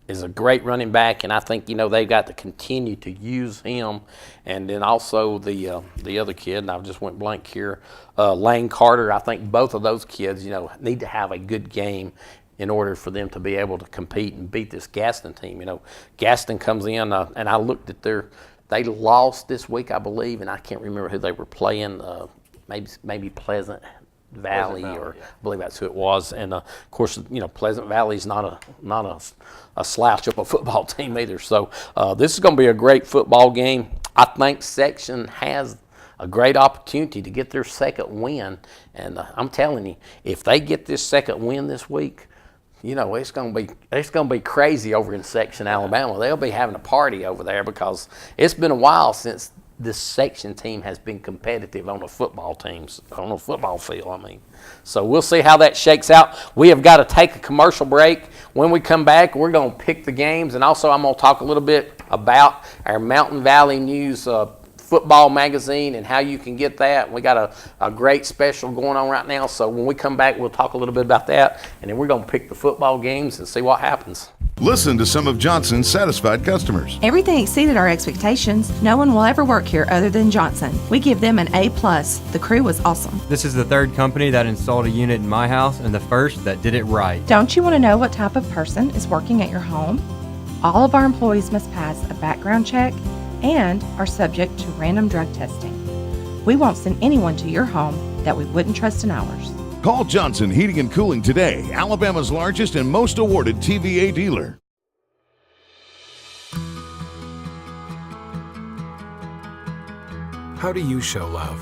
is a great running back, and I think they've got to continue to use him. And then also the other kid, and I just went blank here, Lane Carter. I think both of those kids need to have a good game in order for them to be able to compete and beat this Gaston team. Gaston comes in, and I looked at they lost this week, I believe, and I can't remember who they were playing. Maybe Pleasant Valley, or yeah. I believe that's who it was. And of course, Pleasant Valley's not a slouch of a football team either. So this is going to be a great football game. I think Section has a great opportunity to get their second win, and I'm telling you, if they get this second win this week, it's going to be crazy over in Section, Alabama. They'll be having a party over there because it's been a while since this section team has been competitive on a football field. I mean, so we'll see how that shakes out. We have got to take a commercial break. When we come back, we're going to pick the games, and also I'm going to talk a little bit about our Mountain Valley News football magazine and how you can get that. We got a great special going on right now, so when we come back, we'll talk a little bit about that, and then we're going to pick the football games and see what happens. Listen to some of Johnson's satisfied customers. Everything exceeded our expectations. No one will ever work here other than Johnson. We give them an A+. The crew was awesome. This is the third company that installed a unit in my house and the first that did it right. Don't you want to know what type of person is working at your home? All of our employees must pass a background check and are subject to random drug testing. We won't send anyone to your home that we wouldn't trust in ours. Call Johnson Heating and Cooling today, Alabama's largest and most awarded TVA dealer. How do you show love?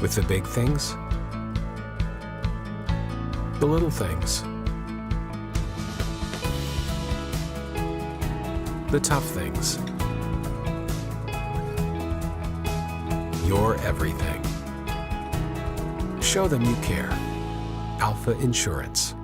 With the big things? The little things? The tough things? Your everything. Show them you care. Alpha Insurance.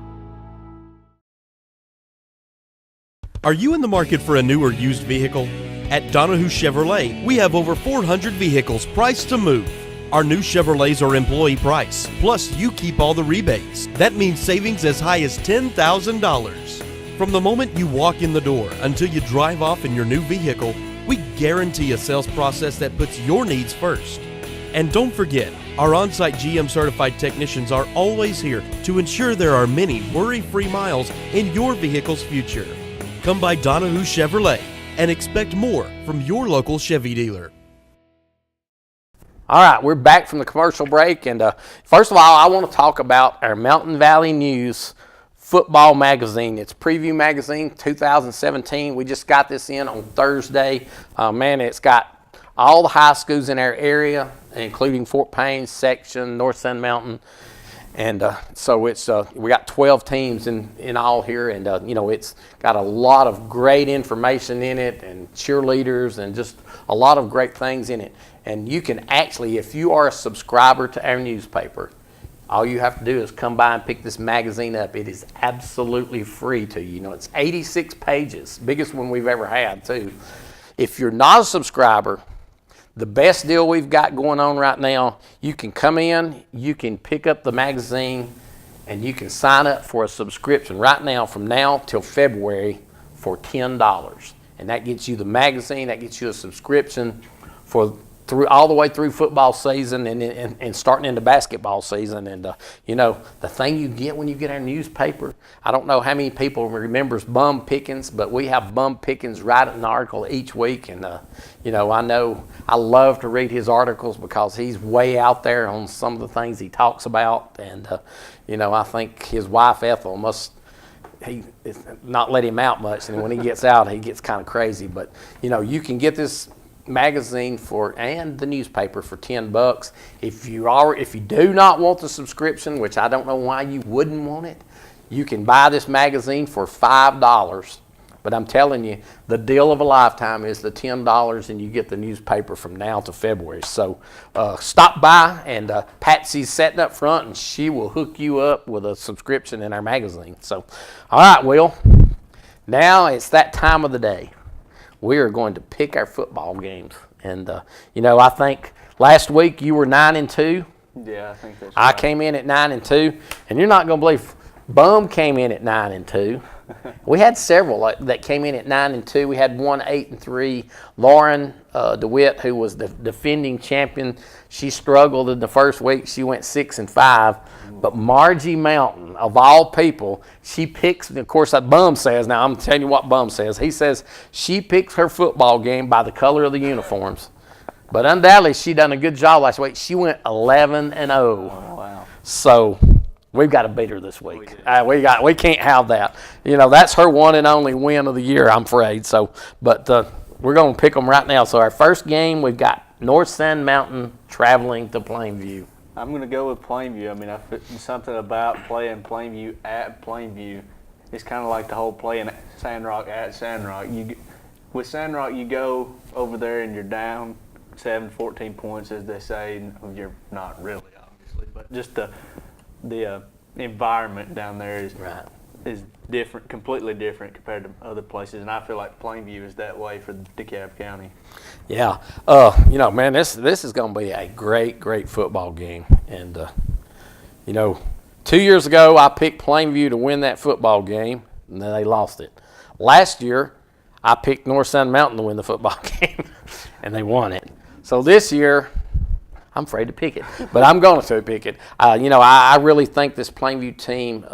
Are you in the market for a new or used vehicle? At Donahue Chevrolet, we have over 400 vehicles priced to move. Our new Chevrolets are employee price, plus you keep all the rebates. That means savings as high as $10,000. From the moment you walk in the door until you drive off in your new vehicle, we guarantee a sales process that puts your needs first. And don't forget, our on-site GM certified technicians are always here to ensure there are many worry-free miles in your vehicle's future. Come by Donahue Chevrolet and expect more from your local Chevy dealer. All right, we're back from the commercial break, and first of all, I want to talk about our Mountain Valley News football magazine. It's Preview Magazine 2017. We just got this in on Thursday. Man, it's got all the high schools in our area, including Fort Payne, Section, North Sun Mountain. And so it's we got 12 teams in all here, and it's got a lot of great information in it, and cheerleaders, and just a lot of great things in it. And you can actually, if you are a subscriber to our newspaper, all you have to do is come by and pick this magazine up. It is absolutely free to you. It's 86 pages, biggest one we've ever had too. If you're not a subscriber, the best deal we've got going on right now, you can come in, you can pick up the magazine, and you can sign up for a subscription right now from now till February for $10. And that gets you the magazine, that gets you a subscription for all the way through football season and starting into basketball season. And the thing you get when you get our newspaper, I don't know how many people remembers Bum Pickens, but we have Bum Pickens write an article each week. And I know I love to read his articles because he's way out there on some of the things he talks about. And I think his wife Ethel must not let him out much, and when he gets out, he gets kind of crazy. But you can get this magazine and the newspaper for $10. If you do not want the subscription, which I don't know why you wouldn't want it, you can buy this magazine for $5. But I'm telling you, the deal of a lifetime is the $10, and you get the newspaper from now to February. So stop by, and Patsy's sitting up front, and she will hook you up with a subscription in our magazine. So, all right, Will, now it's that time of the day. We are going to pick our football games. And, I think last week you were 9-2. Yeah, I think that's I right. came in at 9-2, and you're not going to believe Bum came in at 9-2. We had several that came in at 9-2. We had one 8-3. Lauren DeWitt, who was the defending champion, she struggled in the first week. She went 6-5. But Margie Mountain, of all people, she picks. Of course, that Bum says. Now I'm telling you what Bum says. He says she picks her football game by the color of the uniforms. But undoubtedly, she done a good job last week. She went 11-0. Oh, wow. So we've got to beat her this week. We can't have that. That's her one and only win of the year, I'm afraid. So, but we're going to pick them right now. So our first game, we've got North Sand Mountain traveling to Plainview. I'm going to go with Plainview. I mean, something about playing Plainview at Plainview. It's kind of like the whole playing Sandrock at Sandrock. with Sandrock, you go over there and you're down 14 points, as they say. You're not really, obviously, but just the environment down there is different, completely different compared to other places, and I feel like Plainview is that way for DeKalb County. Yeah, man, this is going to be a great football game, and 2 years ago I picked Plainview to win that football game, and then they lost it. Last year I picked North Sand Mountain to win the football game, and they won it. So this year, I'm afraid to pick it, but I'm going to pick it. I really think this Plainview team,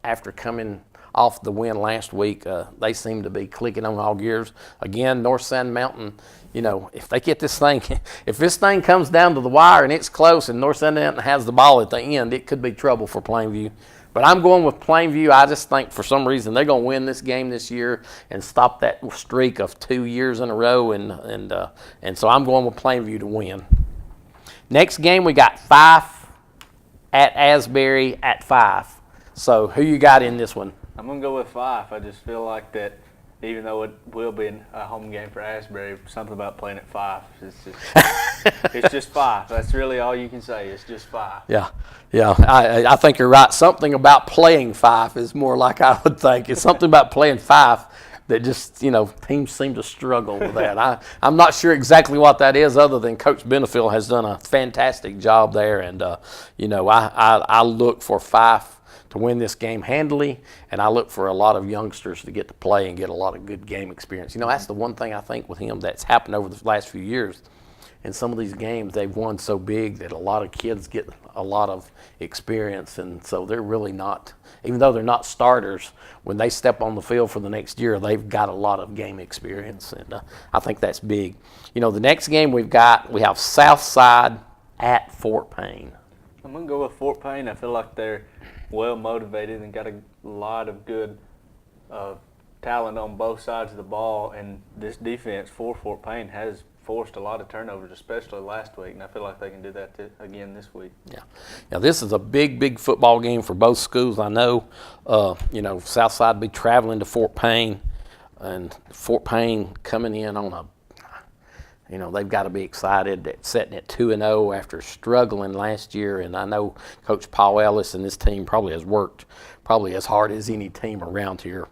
after coming off the win last week, they seem to be clicking on all gears. Again, North Sand Mountain, if they get this thing, if this thing comes down to the wire and it's close and North Sand Mountain has the ball at the end, it could be trouble for Plainview. But I'm going with Plainview. I just think for some reason they're going to win this game this year and stop that streak of 2 years in a row, and so I'm going with Plainview to win. Next game, we got Fife at Asbury at Fife. So who you got in this one? I'm going to go with Fife. I just feel like that even though it will be a home game for Asbury, something about playing at Fife. It's just Fife. That's really all you can say. It's just Fife. Yeah. I think you're right. Something about playing Fife is more like I would think. It's something about playing Fife that just, teams seem to struggle with that. I'm not sure exactly what that is, other than Coach Benefield has done a fantastic job there. And, I look for Fife to win this game handily, and I look for a lot of youngsters to get to play and get a lot of good game experience. That's the one thing I think with him that's happened over the last few years. In some of these games, they've won so big that a lot of kids get a lot of experience, and so they're really not, even though they're not starters, when they step on the field for the next year, they've got a lot of game experience, and I think that's big. The next game we have Southside at Fort Payne. I'm going to go with Fort Payne. I feel like they're well motivated and got a lot of good talent on both sides of the ball, and this defense for Fort Payne has forced a lot of turnovers, especially last week, and I feel like they can do that again this week. Yeah, this is a big football game for both schools. I know, Southside will be traveling to Fort Payne, and Fort Payne coming in on they've got to be excited at setting it 2-0 after struggling last year, and I know Coach Paul Ellis and this team probably has worked as hard as any team around here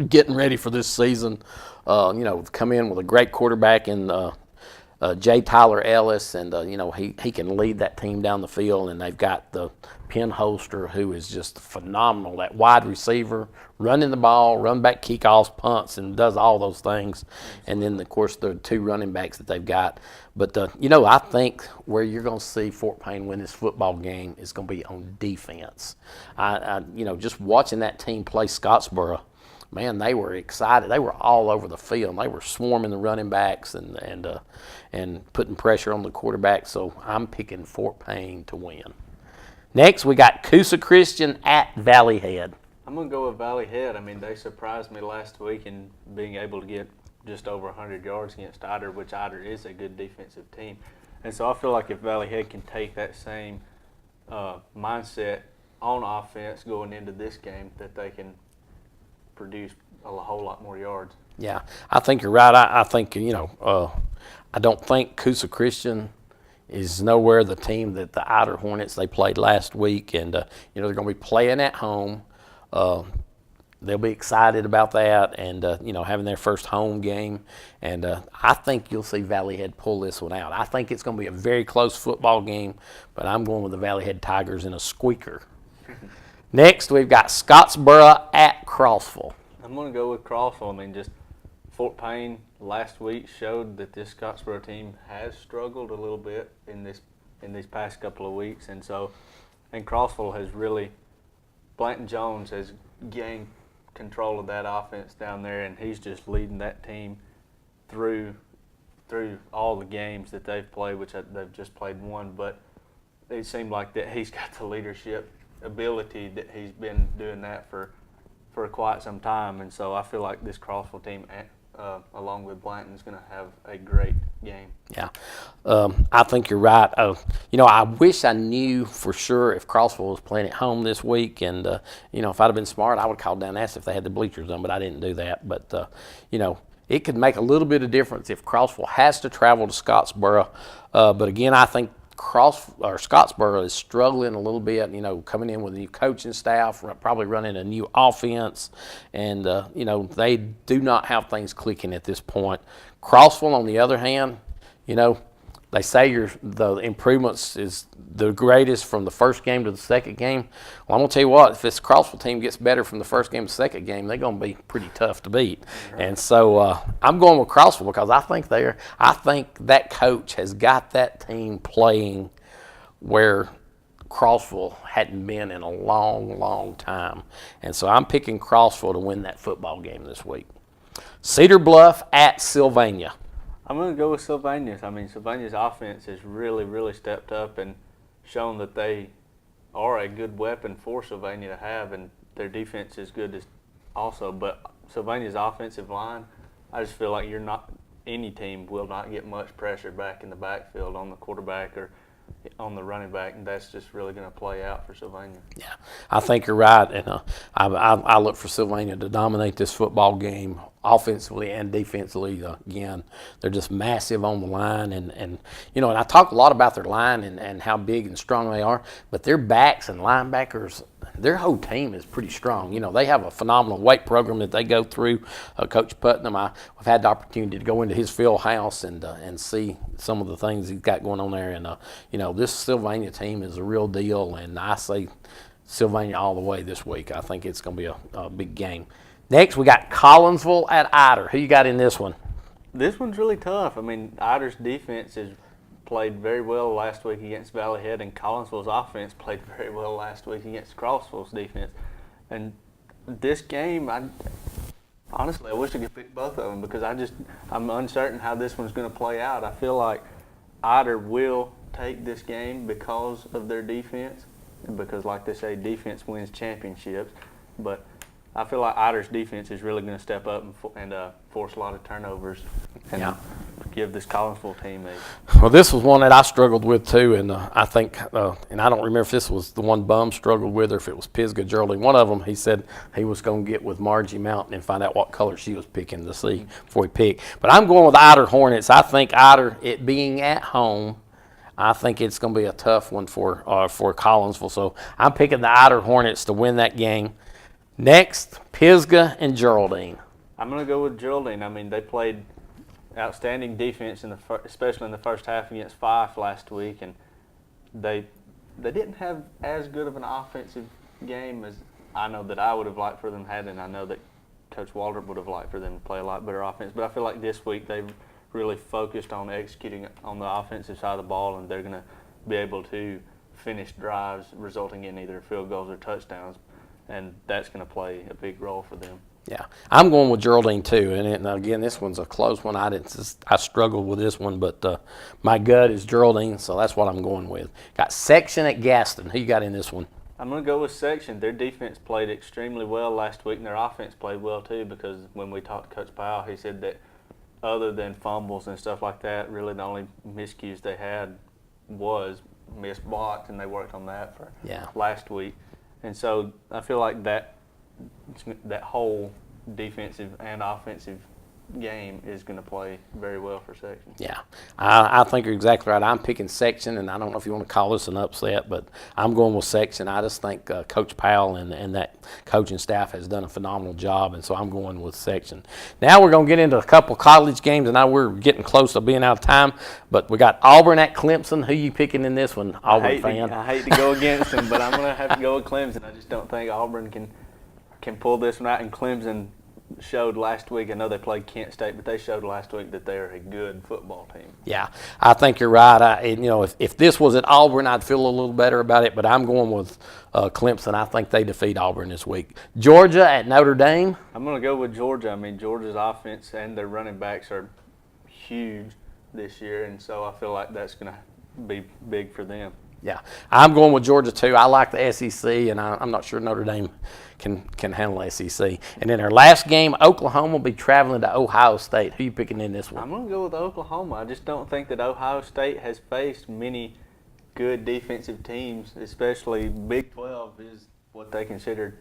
getting ready for this season. Come in with a great quarterback in J. Tyler Ellis, and he can lead that team down the field, and they've got the pinholster who is just phenomenal, that wide receiver, running the ball, run back kickoffs, punts, and does all those things. And then, of course, the two running backs that they've got. But, I think where you're going to see Fort Payne win this football game is going to be on defense. Just watching that team play Scottsboro, man, they were excited. They were all over the field. They were swarming the running backs and putting pressure on the quarterback. So I'm picking Fort Payne to win. Next, we got Coosa Christian at Valley Head. I'm going to go with Valley Head. I mean, they surprised me last week in being able to get just over 100 yards against Eider, which Eider is a good defensive team. And so I feel like if Valley Head can take that same mindset on offense going into this game, that they can produce a whole lot more yards. Yeah, I think you're right. I think, I don't think Coosa Christian is nowhere the team that the Eider Hornets they played last week, and they're going to be playing at home. They'll be excited about that, and having their first home game. And I think you'll see Valley Head pull this one out. I think it's going to be a very close football game, but I'm going with the Valley Head Tigers in a squeaker. Next, we've got Scottsboro at Crossville. I'm going to go with Crossville. I mean, just Fort Payne last week showed that this Scottsboro team has struggled a little bit in these past couple of weeks, and Crossville has really, Blanton Jones has gained control of that offense down there, and he's just leading that team through all the games that they've played, which they've just played one, but it seemed like that he's got the leadership ability that he's been doing that for quite some time, and so I feel like this Crossville team, along with Blanton, is going to have a great game. Yeah, I think you're right. I wish I knew for sure if Crossville was playing at home this week, and if I'd have been smart, I would have called down and asked if they had the bleachers on, but I didn't do that. But it could make a little bit of difference if Crossville has to travel to Scottsboro. But again, I think Scottsboro is struggling a little bit, coming in with a new coaching staff, probably running a new offense, and, they do not have things clicking at this point. Crossville, on the other hand, they say the improvements is the greatest from the first game to the second game. Well, I'm going to tell you what, if this Crossville team gets better from the first game to the second game, they're going to be pretty tough to beat. Right. And so I'm going with Crossville because I think that coach has got that team playing where Crossville hadn't been in a long, long time. And so I'm picking Crossville to win that football game this week. Cedar Bluff at Sylvania. I'm going to go with Sylvania. I mean, Sylvania's offense has really, really stepped up and shown that they are a good weapon for Sylvania to have, and their defense is good also. But Sylvania's offensive line, I just feel like any team will not get much pressure back in the backfield on the quarterback or on the running back, and that's just really going to play out for Sylvania. Yeah, I think you're right, and I look for Sylvania to dominate this football game offensively and defensively. Again, they're just massive on the line, and I talk a lot about their line and how big and strong they are, but their backs and linebackers, their whole team is pretty strong. They have a phenomenal weight program that they go through. Coach Putnam, I've had the opportunity to go into his field house and see some of the things he's got going on there, and this Sylvania team is a real deal, and I say Sylvania all the way this week. I think it's going to be a big game. Next, we got Collinsville at Ider. Who you got in this one? This one's really tough. I mean, Ider's defense has played very well last week against Valley Head, and Collinsville's offense played very well last week against Crossville's defense. And this game, honestly, I wish I could pick both of them because I'm uncertain how this one's going to play out. I feel like Ider will take this game because of their defense, because, like they say, defense wins championships. But I feel like Ider's defense is really going to step up and force a lot of turnovers and give this Collinsville team a. Well, this was one that I struggled with too, and I think, and I don't remember if this was the one Bum struggled with or if it was Pisgah Geraldine. One of them, he said he was going to get with Margie Mountain and find out what color she was picking to see before he picked. But I'm going with Ider Hornets. I think Ider, it being at home, I think it's going to be a tough one for Collinsville. So I'm picking the Ider Hornets to win that game. Next, Pisgah and Geraldine. I'm going to go with Geraldine. I mean, they played outstanding defense, especially in the first half against Fife last week, and they didn't have as good of an offensive game as I know that I would have liked for them to have, and I know that Coach Waldrop would have liked for them to play a lot better offense. But I feel like this week they really focused on executing on the offensive side of the ball, and they're going to be able to finish drives resulting in either field goals or touchdowns. And that's going to play a big role for them. Yeah, I'm going with Geraldine too, and again, this one's a close one. I struggled with this one, but my gut is Geraldine, so that's what I'm going with. Got Section at Gaston. Who you got in this one? I'm going to go with Section. Their defense played extremely well last week, and their offense played well too. Because when we talked to Coach Powell, he said that other than fumbles and stuff like that, really the only miscues they had was missed blocks, and they worked on that for last week. And so I feel like that whole defensive and offensive game is going to play very well for Section. Yeah, I think you're exactly right. I'm picking Section, and I don't know if you want to call this an upset, but I'm going with Section. I just think Coach Powell and that coaching staff has done a phenomenal job, and so I'm going with Section. Now we're going to get into a couple college games, and now we're getting close to being out of time, but we got Auburn at Clemson. Who you picking in this one, Auburn fan? I hate to go against them, but I'm going to have to go with Clemson. I just don't think Auburn can pull this one out, and Clemson showed last week. I know they played Kent State, but they showed last week that they're a good football team. Yeah, I think you're right. If this was at Auburn, I'd feel a little better about it, but I'm going with Clemson. I think they defeat Auburn this week. Georgia at Notre Dame. I'm going to go with Georgia. I mean, Georgia's offense and their running backs are huge this year, and so I feel like that's going to be big for them. Yeah, I'm going with Georgia too. I like the SEC, and I'm not sure Notre Dame can handle SEC. And in our last game, Oklahoma will be traveling to Ohio State. Who are you picking in this one? I'm going to go with Oklahoma. I just don't think that Ohio State has faced many good defensive teams, especially Big 12 is what they consider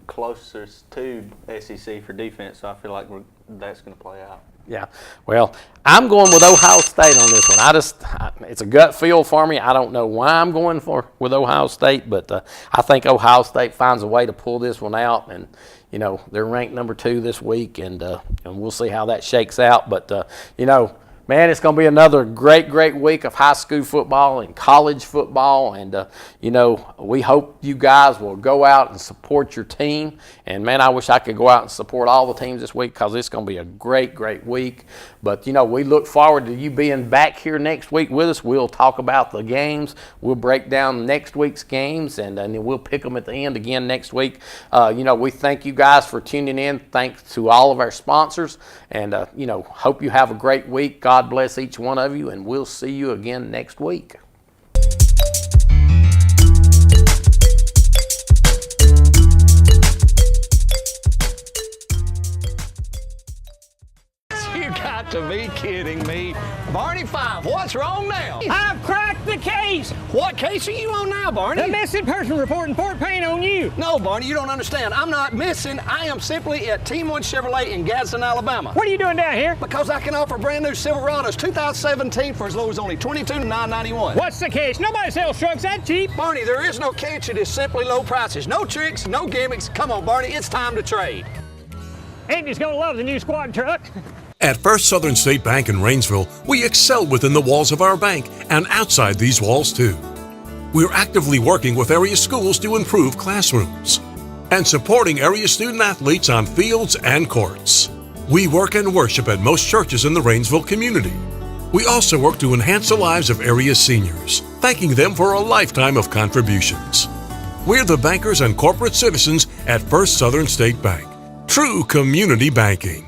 closest to SEC for defense. So I feel like that's going to play out. Yeah. Well, I'm going with Ohio State on this one. It's a gut feel for me. I don't know why I'm going with Ohio State, but I think Ohio State finds a way to pull this one out. And, you know, they're ranked number 2 this week, and we'll see how that shakes out. But, you know, man, it's going to be another great, great week of high school football and college football. And, you know, we hope you guys will go out and support your team. And, man, I wish I could go out and support all the teams this week because it's going to be a great, great week. But, you know, we look forward to you being back here next week with us. We'll talk about the games. We'll break down next week's games, and then we'll pick them at the end again next week. You know, we thank you guys for tuning in. Thanks to all of our sponsors. And, you know, hope you have a great week. God bless each one of you, and we'll see you again next week. You got to be kidding me. Barney Five, what's wrong now? I've cracked the case. What case are you on now, Barney? The missing person report in Fort Payne on you. No, Barney, you don't understand. I'm not missing. I am simply at Team 1 Chevrolet in Gadsden, Alabama. What are you doing down here? Because I can offer brand new Silverados 2017 for as low as only $22,991. What's the catch? Nobody sells trucks that cheap. Barney, there is no catch. It is simply low prices. No tricks, no gimmicks. Come on, Barney, it's time to trade. Andy's gonna love the new squad truck. At First Southern State Bank in Rainsville, we excel within the walls of our bank and outside these walls too. We're actively working with area schools to improve classrooms and supporting area student athletes on fields and courts. We work and worship at most churches in the Rainsville community. We also work to enhance the lives of area seniors, thanking them for a lifetime of contributions. We're the bankers and corporate citizens at First Southern State Bank. True community banking.